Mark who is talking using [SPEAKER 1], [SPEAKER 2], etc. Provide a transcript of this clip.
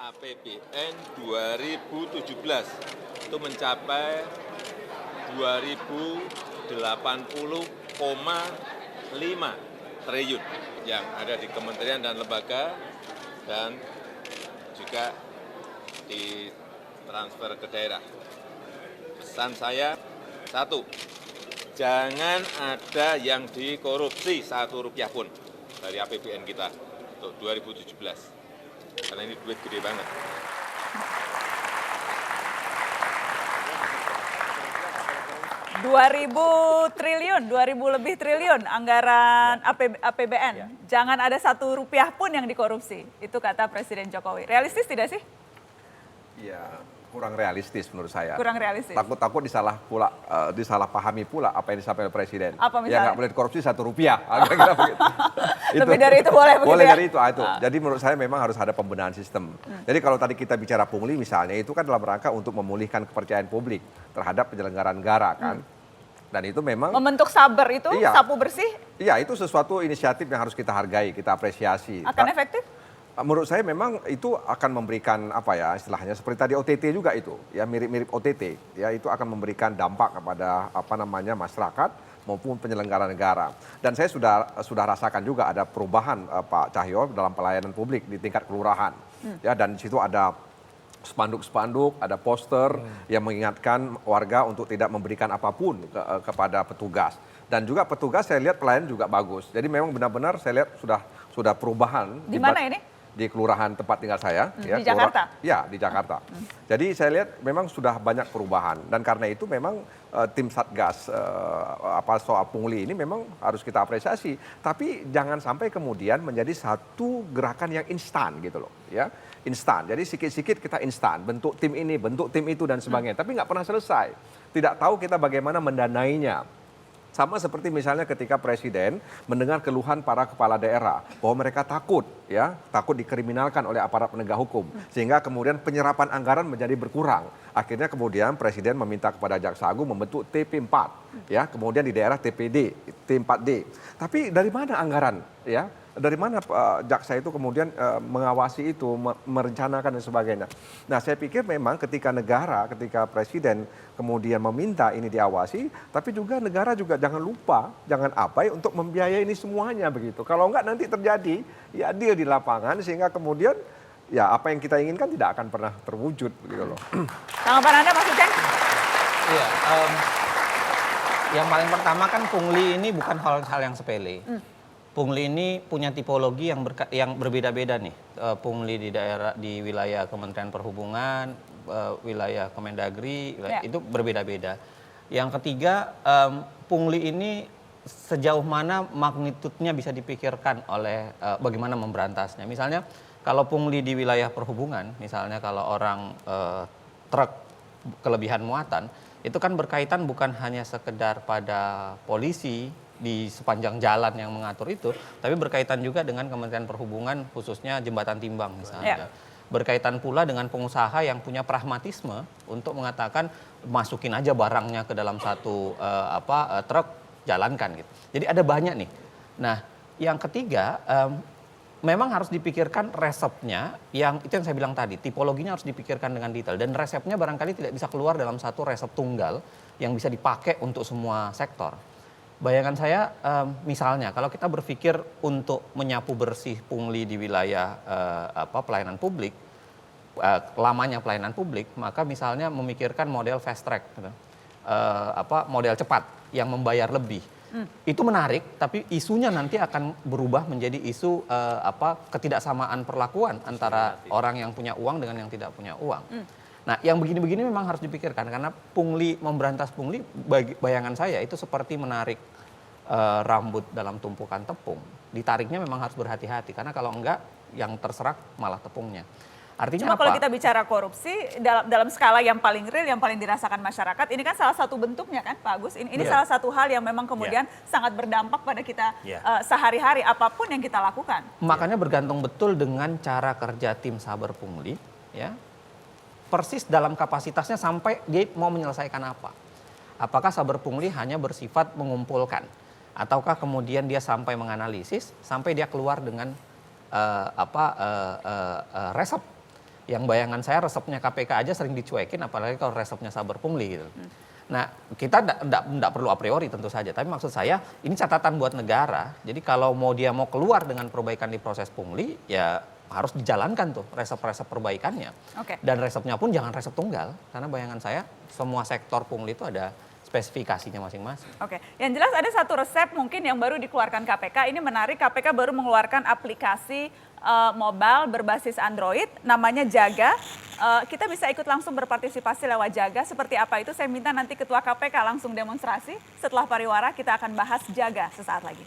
[SPEAKER 1] APBN 2017 itu mencapai 2080,5 triliun yang ada di kementerian dan lembaga dan juga ditransfer ke daerah. Pesan saya, satu, jangan ada yang dikorupsi Rp1 pun dari APBN kita untuk 2017. Karena ini duit gede banget.
[SPEAKER 2] Rp2.000 triliun, 2.000 lebih triliun anggaran APBN. Jangan ada Rp1 pun yang dikorupsi. Itu kata Presiden Jokowi. Realistis tidak sih?
[SPEAKER 3] Ya, kurang realistis menurut saya.
[SPEAKER 2] Kurang realistis.
[SPEAKER 3] Takut disalahpahami pula apa yang disampaikan Presiden.
[SPEAKER 2] Apa misalnya?
[SPEAKER 3] Ya nggak boleh dikorupsi Rp1. Kira-kira begitu.
[SPEAKER 2] Lebih dari itu boleh begitu
[SPEAKER 3] boleh
[SPEAKER 2] ya?
[SPEAKER 3] dari itu. Jadi menurut saya memang harus ada pembenahan sistem. Jadi kalau tadi kita bicara pungli misalnya, itu kan dalam rangka untuk memulihkan kepercayaan publik terhadap penyelenggaraan negara kan. Dan itu memang
[SPEAKER 2] membentuk saber itu,
[SPEAKER 3] iya,
[SPEAKER 2] sapu bersih.
[SPEAKER 3] Iya, itu sesuatu inisiatif yang harus kita hargai, kita apresiasi.
[SPEAKER 2] Akan efektif?
[SPEAKER 3] Menurut saya memang itu akan memberikan apa ya istilahnya seperti tadi OTT juga itu ya mirip-mirip OTT ya, itu akan memberikan dampak kepada masyarakat maupun penyelenggara negara. Dan saya sudah rasakan juga ada perubahan Pak Cahyo dalam pelayanan publik di tingkat kelurahan. Ya, dan di situ ada spanduk-spanduk, ada poster yang mengingatkan warga untuk tidak memberikan apapun kepada petugas. Dan juga petugas saya lihat pelayanan juga bagus. Jadi memang benar-benar saya lihat sudah perubahan.
[SPEAKER 2] Di mana ini?
[SPEAKER 3] Di kelurahan tempat tinggal saya.
[SPEAKER 2] Di Jakarta?
[SPEAKER 3] Ya, di Jakarta. Jadi saya lihat memang sudah banyak perubahan. Dan karena itu memang tim Satgas soal pungli ini memang harus kita apresiasi. Tapi jangan sampai kemudian menjadi satu gerakan yang instan gitu loh. Ya, instan. Jadi sikit-sikit kita instan. Bentuk tim ini, bentuk tim itu dan sebagainya. Tapi nggak pernah selesai. Tidak tahu kita bagaimana mendanainya. Sama seperti misalnya ketika Presiden mendengar keluhan para kepala daerah bahwa mereka takut dikriminalkan oleh aparat penegak hukum sehingga kemudian penyerapan anggaran menjadi berkurang. Akhirnya kemudian Presiden meminta kepada Jaksa Agung membentuk TP4 ya, kemudian di daerah TPD, T4D. Tapi dari mana anggaran ya? Dari mana jaksa itu kemudian mengawasi itu, merencanakan dan sebagainya. Nah, saya pikir memang ketika Presiden kemudian meminta ini diawasi, tapi juga negara juga jangan lupa, jangan abai untuk membiayai ini semuanya begitu. Kalau enggak nanti terjadi ya deal di lapangan sehingga kemudian ya apa yang kita inginkan tidak akan pernah terwujud gitu loh.
[SPEAKER 2] Tanggapan Anda Mas Uceng?
[SPEAKER 4] Iya, yang paling pertama kan pungli ini bukan hal yang sepele. Pungli ini punya tipologi yang berbeda-beda nih. Pungli di wilayah Kementerian Perhubungan, wilayah Kemendagri, itu berbeda-beda. Yang ketiga, pungli ini sejauh mana magnitudenya bisa dipikirkan oleh bagaimana memberantasnya. Misalnya kalau pungli di wilayah perhubungan, misalnya kalau orang truk kelebihan muatan, itu kan berkaitan bukan hanya sekedar pada polisi di sepanjang jalan yang mengatur itu, tapi berkaitan juga dengan Kementerian Perhubungan khususnya jembatan timbang misalnya. Berkaitan pula dengan pengusaha yang punya pragmatisme untuk mengatakan masukin aja barangnya ke dalam satu truk, jalankan gitu. Jadi ada banyak nih. Nah, yang ketiga memang harus dipikirkan resepnya, yang itu yang saya bilang tadi, tipologinya harus dipikirkan dengan detail dan resepnya barangkali tidak bisa keluar dalam satu resep tunggal yang bisa dipakai untuk semua sektor. Bayangan saya misalnya kalau kita berpikir untuk menyapu bersih pungli di wilayah pelayanan publik, lamanya pelayanan publik, maka misalnya memikirkan model fast track, gitu. Model cepat yang membayar lebih. Itu menarik, tapi isunya nanti akan berubah menjadi isu ketidaksamaan perlakuan antara orang yang punya uang dengan yang tidak punya uang. Nah, yang begini-begini memang harus dipikirkan karena memberantas pungli, bayangan saya itu seperti menarik rambut dalam tumpukan tepung. Ditariknya memang harus berhati-hati karena kalau enggak yang terserak malah tepungnya. Artinya
[SPEAKER 2] Cuma kalau kita bicara korupsi dalam skala yang paling real, yang paling dirasakan masyarakat, ini kan salah satu bentuknya kan Pak Agus. Ini salah satu hal yang memang kemudian sangat berdampak pada kita sehari-hari apapun yang kita lakukan.
[SPEAKER 4] Makanya bergantung betul dengan cara kerja tim saber pungli, ya. Persis dalam kapasitasnya sampai dia mau menyelesaikan apa. Apakah saber pungli hanya bersifat mengumpulkan, ataukah kemudian dia sampai menganalisis, sampai dia keluar dengan resep. Yang bayangan saya resepnya KPK aja sering dicuekin, apalagi kalau resepnya Saber Pungli gitu. Nah, kita tidak perlu a priori tentu saja, tapi maksud saya ini catatan buat negara. Jadi kalau dia mau keluar dengan perbaikan di proses pungli, ya harus dijalankan tuh resep-resep perbaikannya. Dan resepnya pun jangan resep tunggal, karena bayangan saya semua sektor pungli itu ada spesifikasinya masing-masing.
[SPEAKER 2] Yang jelas ada satu resep mungkin yang baru dikeluarkan KPK, ini menarik, KPK baru mengeluarkan aplikasi mobile berbasis Android, namanya Jaga. Kita bisa ikut langsung berpartisipasi lewat Jaga, seperti apa itu saya minta nanti Ketua KPK langsung demonstrasi. Setelah pariwara kita akan bahas Jaga sesaat lagi.